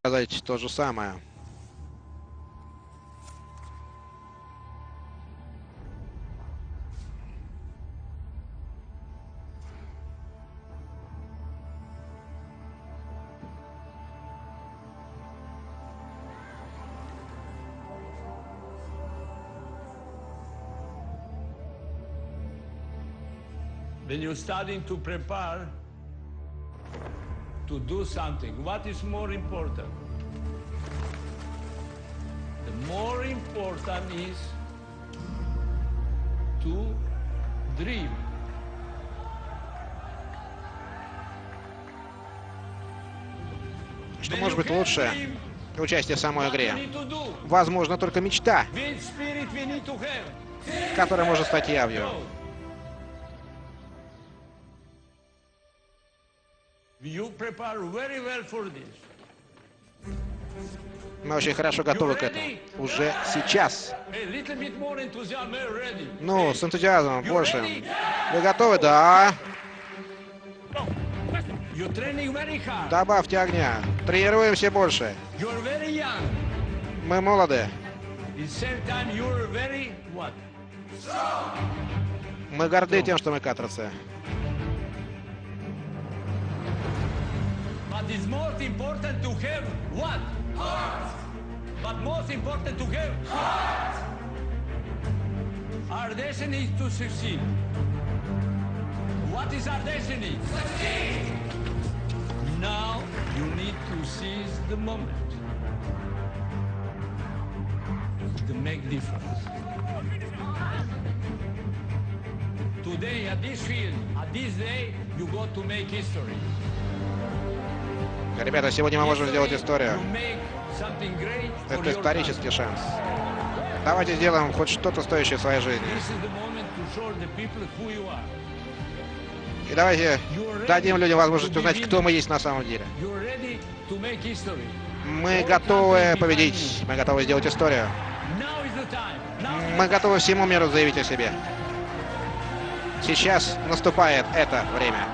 сказать то же самое. When you're starting to prepare to do something, what is more important? The more important is to dream. Что может быть лучше участия в самой игре? Возможно, только мечта, которая может стать явью. Мы очень хорошо готовы к этому. Уже сейчас. Ну, с энтузиазмом больше. Вы готовы? Да. Добавьте огня. Тренируемся больше. Мы молоды. Мы горды тем, что мы катарцы. But it's most important to have what? Heart. But most important to have heart. Our destiny is to succeed. What is our destiny? Succeed. Now you need to seize the moment to make difference. Today at this field, at this day, you got to make history. Ребята, сегодня мы можем сделать историю. Это исторический шанс. Давайте сделаем хоть что-то стоящее в своей жизни. И давайте дадим людям возможность узнать, кто мы есть на самом деле. Мы готовы победить. Мы готовы сделать историю. Мы готовы всему миру заявить о себе. Сейчас наступает это время.